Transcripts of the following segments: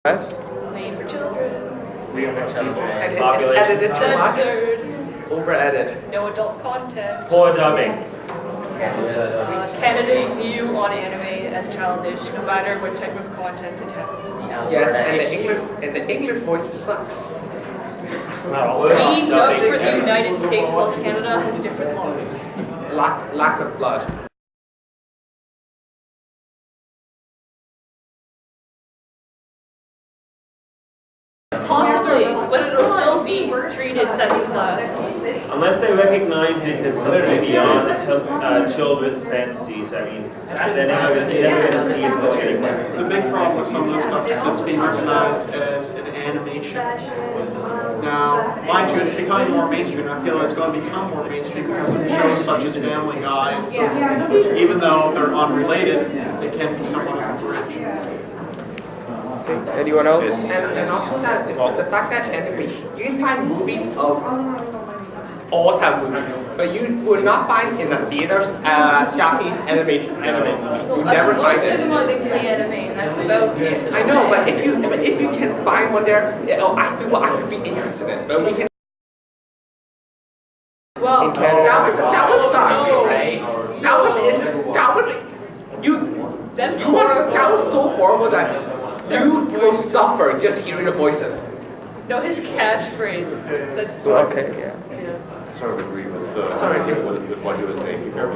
Yes? Made for children. Made for children. And it's Population edited too much. Censored. Over-edited. No adult content. Poor dubbing. Canada's view on anime as childish, no matter what type of content it has. Yes, and the English voice sucks. Being dubbed for the United States while Canada has different laws. Lack of blood. Possibly, but it'll still be treated second class. Unless they recognize this as something beyond children's fantasies, I mean, they're never going to see it go anywhere. The big problem with some of this stuff is it's being recognized as an animation. Now, mind you, it's becoming more mainstream. I feel it's going to become more mainstream because of shows such as Family Guy and stuff, which even though they're unrelated, they can be somewhat as a bridge. Anyone else? And also that is the fact that animation, you can find movies of all type of movies, but you will not find in the theaters Japanese anime movies. You never find it. They play anime, and that's about it. I know, but if you can find one there, I could be interested in. But we can. Well, that one sucked, right? That's horrible. That was so horrible that you will suffer just hearing the voices. No, his catchphrase. That's Okay, yeah. Sort of agree with what he was saying. People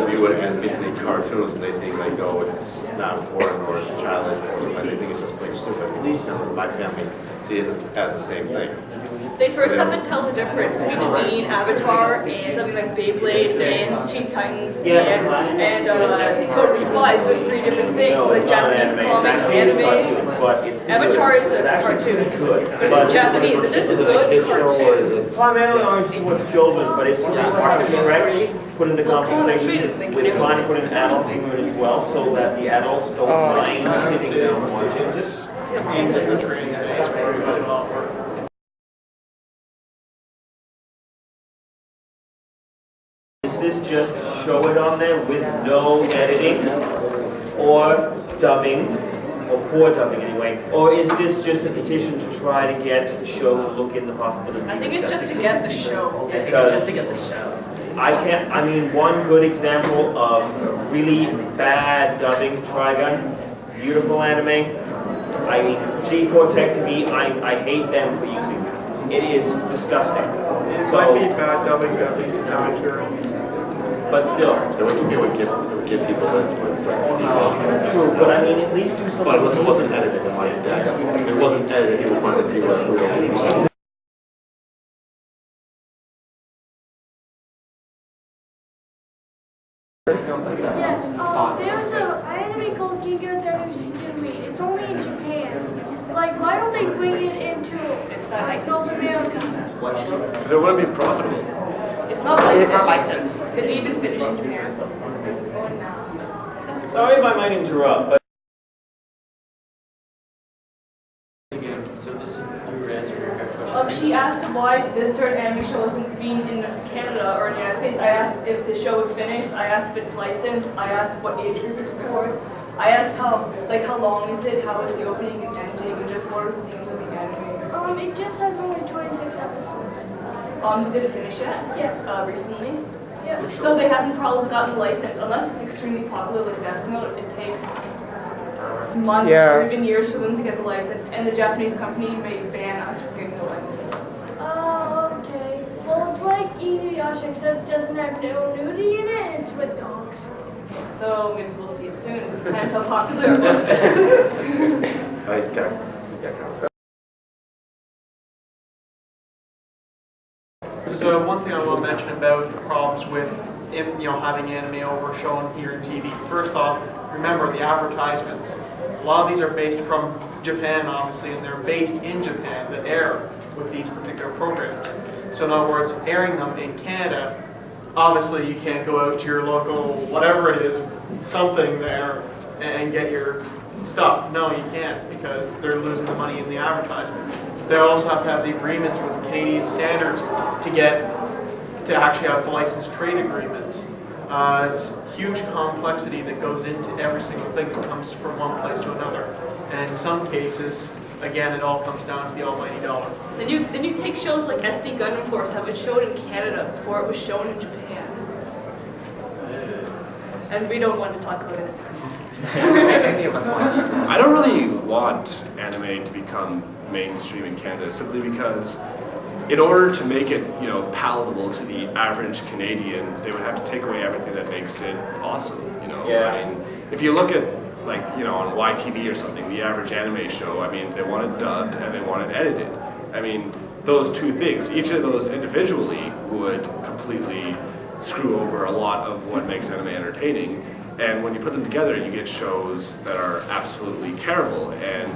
view it as basically cartoons, and they think like, oh, it's not important or it's childish, or they think it's just plain stupid. My family see it as the same thing. They first have to tell the difference between Avatar and something like Beyblade and Teen Titans and Totally Spies. There's three different things, like Japanese comics, anime. Avatar is a cartoon, but Japanese, it is a good cartoon. Primarily oriented towards children, but it's correctly put into conversation with trying to put an adult humor in as well, so that the adults don't mind sitting down watching this. Is this just show it on there with no editing or dubbing, or poor dubbing anyway, or is this just a petition to try to get the show to look in the possibility? I think it's just to get the show. I think it's just to get the show. I mean, one good example of really bad dubbing, Trigun, beautiful anime. I mean, G4 Tech TV, I hate them for using it. It is disgusting. It might be bad dubbing, but at least it's amateur. But still. It would give people influence. True, but I mean, at least do something. But it wasn't edited like that. If it wasn't edited, you would find to see what real. Yes, there's an anime called Giga Darusitsumi. It's only in Japan. Like, why don't they bring it into North America? Because it wouldn't be profitable. It's not licensed. They didn't even finish in Japan. Sorry if I might interrupt, but She asked why the certain anime show wasn't being in Canada or in the United States. I asked if the show was finished. I asked if it's licensed. I asked what age group it's towards. I asked how long is it, how is the opening and ending, and just what are the themes of the anime. It just has only 26 episodes. Did it finish yet? Yes. Recently? Yeah. So they haven't probably gotten the license, unless it's extremely popular like Death Note. It takes months or even years for them to get the license, and the Japanese company may ban us from getting the license. Okay. Well, it's like Inuyasha, except it doesn't have no nudity in it, and it's with dogs. So maybe we'll see it soon. Depends how popular it was. He's got So one thing I want to mention about the problems with having anime over shown here in TV. First off, remember the advertisements. A lot of these are based from Japan, obviously, and they're based in Japan that air with these particular programs. So in other words, airing them in Canada, obviously you can't go out to your local, whatever it is, something there and get your stuff. No, you can't, because they're losing the money in the advertisement. They also have to have the agreements with Canadian standards to actually have the licensed trade agreements. It's huge complexity that goes into every single thing that comes from one place to another. And in some cases, again, it all comes down to the almighty dollar. Then you take shows like SD Gundam Force, how it showed in Canada before it was shown in Japan. And we don't want to talk about SD Gundam Force. I don't really want anime to become mainstream in Canada simply because in order to make it, palatable to the average Canadian, they would have to take away everything that makes it awesome, Yeah. I mean, if you look at on YTV or something, the average anime show, I mean, they want it dubbed and they want it edited. I mean, those two things, each of those individually would completely screw over a lot of what makes anime entertaining. And when you put them together, you get shows that are absolutely terrible. And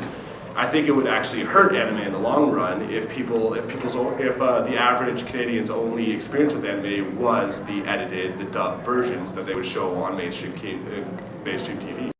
I think it would actually hurt anime in the long run if the average Canadian's only experience with anime was the edited, the dubbed versions that they would show on mainstream TV.